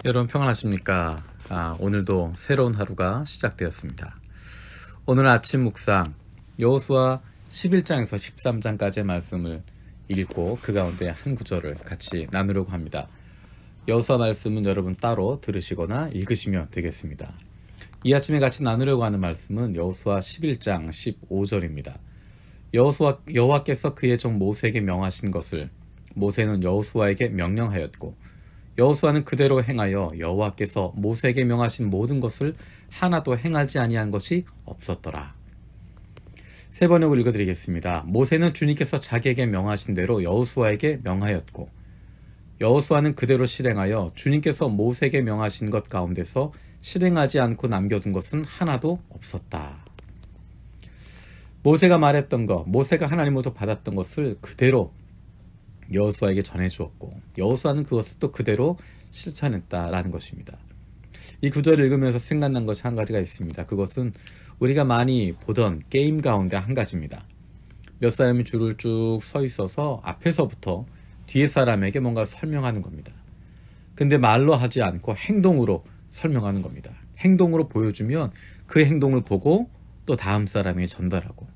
여러분 평안하십니까? 오늘도 새로운 하루가 시작되었습니다. 오늘 아침 묵상 여호수아 11장에서 13장까지의 말씀을 읽고 그 가운데 한 구절을 같이 나누려고 합니다. 여호수아 말씀은 여러분 따로 들으시거나 읽으시면 되겠습니다. 이 아침에 같이 나누려고 하는 말씀은 여호수아 11장 15절입니다. 여호와께서 그의 종 모세에게 명하신 것을 모세는 여호수아에게 명령하였고 여호수아는 그대로 행하여 여호와께서 모세에게 명하신 모든 것을 하나도 행하지 아니한 것이 없었더라. 세 번역을 읽어드리겠습니다. 모세는 주님께서 자기에게 명하신 대로 여호수아에게 명하였고 여호수아는 그대로 실행하여 주님께서 모세에게 명하신 것 가운데서 실행하지 않고 남겨둔 것은 하나도 없었다. 모세가 말했던 것, 모세가 하나님으로부터 받았던 것을 그대로 여호수아에게 전해주었고 여호수아는 그것을 또 그대로 실천했다라는 것입니다. 이 구절을 읽으면서 생각난 것이 한 가지가 있습니다. 그것은 우리가 많이 보던 게임 가운데 한 가지입니다. 몇 사람이 줄을 쭉 서 있어서 앞에서부터 뒤에 사람에게 뭔가 설명하는 겁니다. 근데 말로 하지 않고 행동으로 설명하는 겁니다. 행동으로 보여주면 그 행동을 보고 또 다음 사람에게 전달하고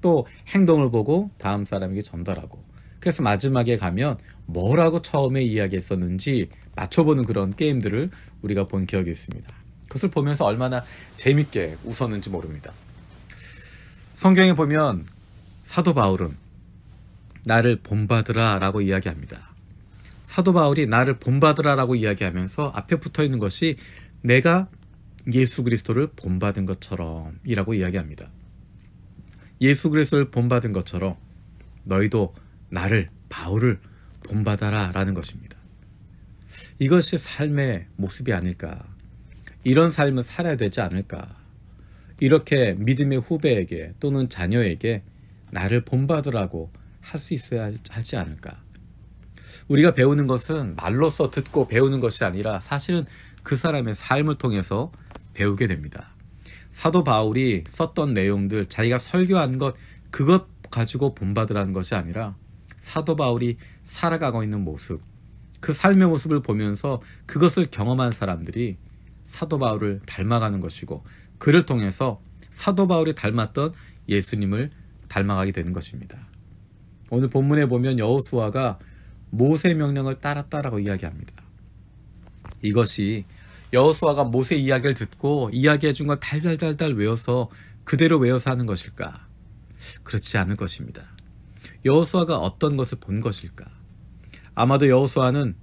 또 행동을 보고 다음 사람에게 전달하고 그래서 마지막에 가면 뭐라고 처음에 이야기했었는지 맞춰보는 그런 게임들을 우리가 본 기억이 있습니다. 그것을 보면서 얼마나 재밌게 웃었는지 모릅니다. 성경에 보면 사도 바울은 나를 본받으라 라고 이야기합니다. 사도 바울이 나를 본받으라 라고 이야기하면서 앞에 붙어있는 것이 내가 예수 그리스도를 본받은 것처럼 이라고 이야기합니다. 예수 그리스도를 본받은 것처럼 너희도 나를 바울을 본받아라 라는 것입니다. 이것이 삶의 모습이 아닐까, 이런 삶을 살아야 되지 않을까, 이렇게 믿음의 후배에게 또는 자녀에게 나를 본받으라고 할 수 있어야 하지 않을까. 우리가 배우는 것은 말로써 듣고 배우는 것이 아니라 사실은 그 사람의 삶을 통해서 배우게 됩니다. 사도 바울이 썼던 내용들, 자기가 설교한 것, 그것 가지고 본받으라는 것이 아니라 사도 바울이 살아가고 있는 모습, 그 삶의 모습을 보면서 그것을 경험한 사람들이 사도 바울을 닮아가는 것이고 그를 통해서 사도 바울이 닮았던 예수님을 닮아가게 되는 것입니다. 오늘 본문에 보면 여호수아가 모세 명령을 따랐다라고 이야기합니다. 이것이 여호수아가 모세 이야기를 듣고 이야기해 준 걸 달달달달 외워서 그대로 외워서 하는 것일까? 그렇지 않을 것입니다. 여호수아가 어떤 것을 본 것일까? 아마도 여호수아는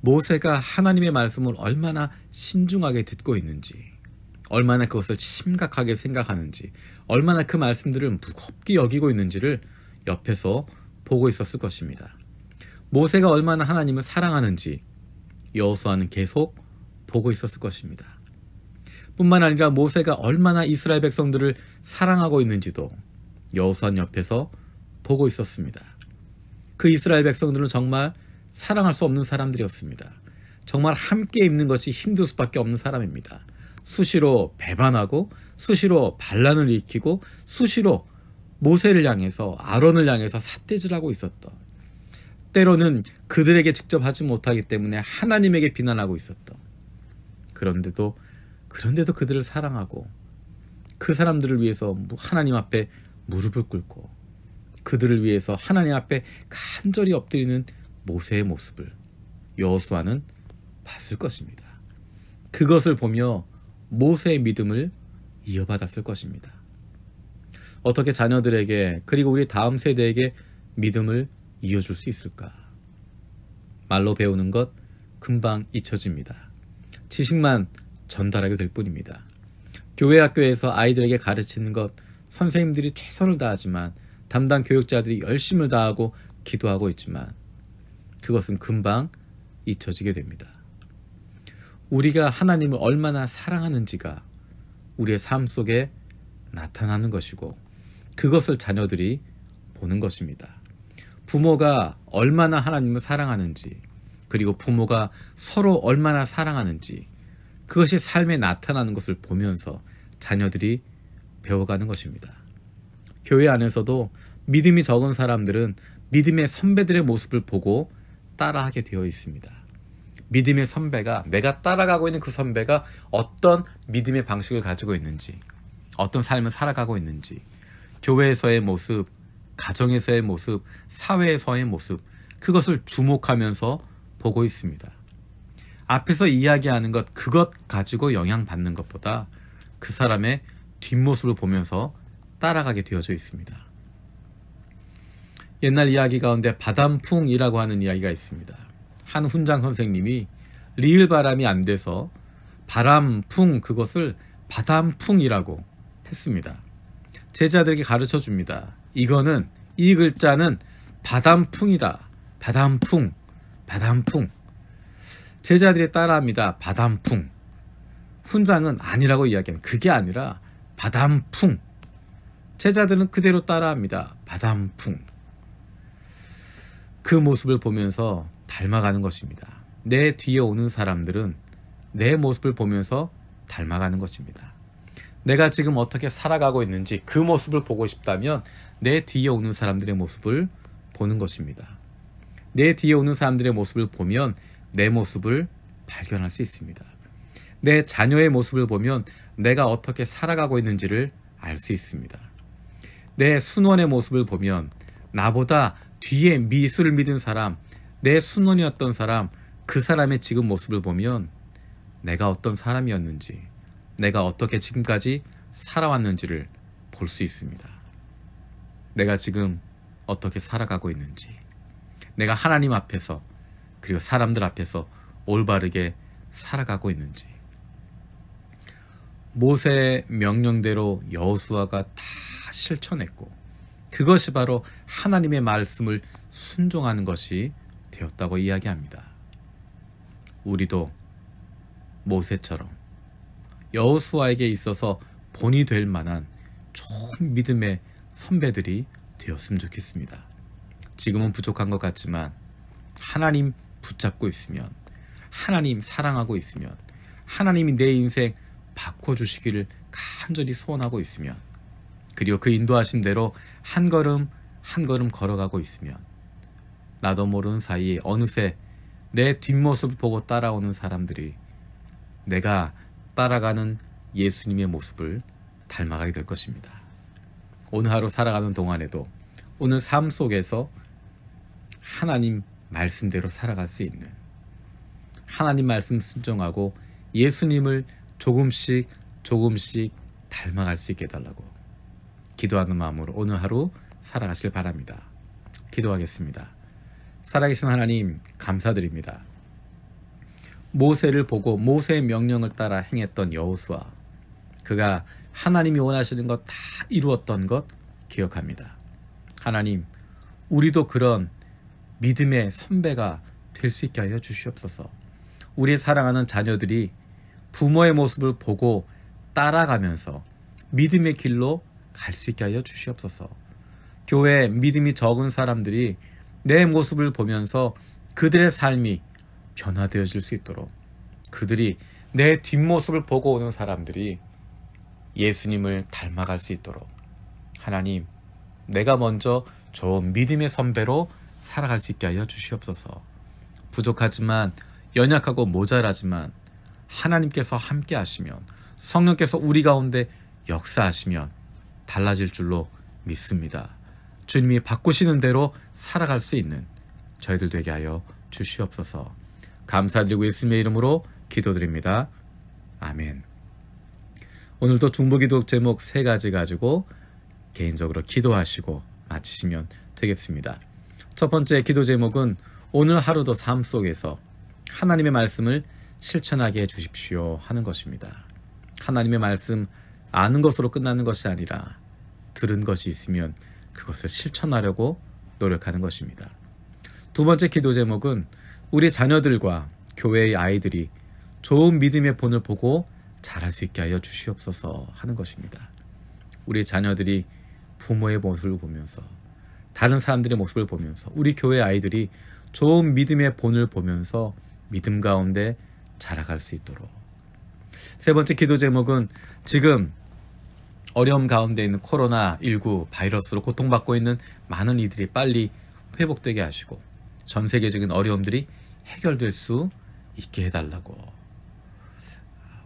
모세가 하나님의 말씀을 얼마나 신중하게 듣고 있는지, 얼마나 그것을 심각하게 생각하는지, 얼마나 그 말씀들을 무겁게 여기고 있는지를 옆에서 보고 있었을 것입니다. 모세가 얼마나 하나님을 사랑하는지 여호수아는 계속 보고 있었을 것입니다. 뿐만 아니라 모세가 얼마나 이스라엘 백성들을 사랑하고 있는지도 여호수아는 옆에서 보고 있었습니다. 그 이스라엘 백성들은 정말 사랑할 수 없는 사람들이었습니다. 정말 함께 있는 것이 힘들 수밖에 없는 사람입니다. 수시로 배반하고 수시로 반란을 일으키고 수시로 모세를 향해서 아론을 향해서 삿대질하고 있었던, 때로는 그들에게 직접 하지 못하기 때문에 하나님에게 비난하고 있었던, 그런데도 그들을 사랑하고 그 사람들을 위해서 하나님 앞에 무릎을 꿇고 그들을 위해서 하나님 앞에 간절히 엎드리는 모세의 모습을 여호수아는 봤을 것입니다. 그것을 보며 모세의 믿음을 이어받았을 것입니다. 어떻게 자녀들에게 그리고 우리 다음 세대에게 믿음을 이어줄 수 있을까? 말로 배우는 것 금방 잊혀집니다. 지식만 전달하게 될 뿐입니다. 교회 학교에서 아이들에게 가르치는 것 선생님들이 최선을 다하지만 담당 교육자들이 열심을 다하고 기도하고 있지만 그것은 금방 잊혀지게 됩니다. 우리가 하나님을 얼마나 사랑하는지가 우리의 삶 속에 나타나는 것이고 그것을 자녀들이 보는 것입니다. 부모가 얼마나 하나님을 사랑하는지 그리고 부모가 서로 얼마나 사랑하는지 그것이 삶에 나타나는 것을 보면서 자녀들이 배워가는 것입니다. 교회 안에서도 믿음이 적은 사람들은 믿음의 선배들의 모습을 보고 따라하게 되어 있습니다. 믿음의 선배가, 내가 따라가고 있는 그 선배가 어떤 믿음의 방식을 가지고 있는지, 어떤 삶을 살아가고 있는지, 교회에서의 모습, 가정에서의 모습, 사회에서의 모습, 그것을 주목하면서 보고 있습니다. 앞에서 이야기하는 것, 그것 가지고 영향받는 것보다 그 사람의 뒷모습을 보면서 따라가게 되어져 있습니다. 옛날 이야기 가운데 바람풍이라고 하는 이야기가 있습니다. 한 훈장 선생님이 리을 바람이 안 돼서 바람풍, 그것을 바람풍이라고 했습니다. 제자들에게 가르쳐 줍니다. 이거는, 이 글자는 바람풍이다. 바람풍, 바람풍. 제자들이 따라합니다. 바람풍. 훈장은 아니라고 이야기하는, 그게 아니라 바람풍. 제자들은 그대로 따라합니다. 바람풍. 그 모습을 보면서 닮아가는 것입니다. 내 뒤에 오는 사람들은 내 모습을 보면서 닮아가는 것입니다. 내가 지금 어떻게 살아가고 있는지 그 모습을 보고 싶다면 내 뒤에 오는 사람들의 모습을 보는 것입니다. 내 뒤에 오는 사람들의 모습을 보면 내 모습을 발견할 수 있습니다. 내 자녀의 모습을 보면 내가 어떻게 살아가고 있는지를 알 수 있습니다. 내 순원의 모습을 보면 나보다 뒤에 예수를 믿은 사람, 내 순원이었던 사람, 그 사람의 지금 모습을 보면 내가 어떤 사람이었는지, 내가 어떻게 지금까지 살아왔는지를 볼 수 있습니다. 내가 지금 어떻게 살아가고 있는지, 내가 하나님 앞에서 그리고 사람들 앞에서 올바르게 살아가고 있는지. 모세의 명령대로 여호수아가 다 실천했고, 그것이 바로 하나님의 말씀을 순종하는 것이 되었다고 이야기합니다. 우리도 모세처럼 여호수아에게 있어서 본이 될 만한 좋은 믿음의 선배들이 되었으면 좋겠습니다. 지금은 부족한 것 같지만 하나님 붙잡고 있으면, 하나님 사랑하고 있으면, 하나님이 내 인생 바꿔주시기를 간절히 소원하고 있으면, 그리고 그 인도하심대로 한 걸음 한 걸음 걸어가고 있으면, 나도 모르는 사이에 어느새 내 뒷모습을 보고 따라오는 사람들이 내가 따라가는 예수님의 모습을 닮아가게 될 것입니다. 오늘 하루 살아가는 동안에도 오늘 삶 속에서 하나님 말씀대로 살아갈 수 있는, 하나님 말씀 순종하고 예수님을 조금씩 조금씩 닮아갈 수 있게 해달라고 기도하는 마음으로 오늘 하루 살아가길 바랍니다. 기도하겠습니다. 살아계신 하나님, 감사드립니다. 모세를 보고 모세의 명령을 따라 행했던 여호수아, 그가 하나님이 원하시는 것 다 이루었던 것 기억합니다. 하나님, 우리도 그런 믿음의 선배가 될 수 있게 하여 주시옵소서. 우리의 사랑하는 자녀들이 부모의 모습을 보고 따라가면서 믿음의 길로 갈 수 있게 하여 주시옵소서. 교회에 믿음이 적은 사람들이 내 모습을 보면서 그들의 삶이 변화되어질 수 있도록, 그들이 내 뒷모습을 보고 오는 사람들이 예수님을 닮아갈 수 있도록, 하나님, 내가 먼저 좋은 믿음의 선배로 살아갈 수 있게 하여 주시옵소서. 부족하지만, 연약하고 모자라지만 하나님께서 함께 하시면, 성령께서 우리 가운데 역사하시면 달라질 줄로 믿습니다. 주님이 바꾸시는 대로 살아갈 수 있는 저희들 되게 하여 주시옵소서. 감사드리고 예수님의 이름으로 기도드립니다. 아멘. 오늘도 중보기도 제목 3가지 가지고 개인적으로 기도하시고 마치시면 되겠습니다. 첫 번째 기도 제목은 오늘 하루도 삶 속에서 하나님의 말씀을 실천하게 해주십시오 하는 것입니다. 하나님의 말씀 아는 것으로 끝나는 것이 아니라 들은 것이 있으면 그것을 실천하려고 노력하는 것입니다. 두 번째 기도 제목은 우리 자녀들과 교회의 아이들이 좋은 믿음의 본을 보고 자랄 수 있게 하여 주시옵소서 하는 것입니다. 우리 자녀들이 부모의 모습을 보면서, 다른 사람들의 모습을 보면서, 우리 교회 아이들이 좋은 믿음의 본을 보면서 믿음 가운데 자라갈 수 있도록. 세 번째 기도 제목은 지금 어려움 가운데 있는 코로나19 바이러스로 고통받고 있는 많은 이들이 빨리 회복되게 하시고 전 세계적인 어려움들이 해결될 수 있게 해달라고.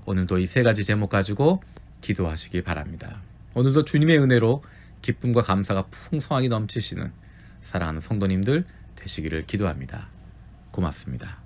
오늘도 이 세 가지 제목 가지고 기도하시기 바랍니다. 오늘도 주님의 은혜로 기쁨과 감사가 풍성하게 넘치시는 사랑하는 성도님들 되시기를 기도합니다. 고맙습니다.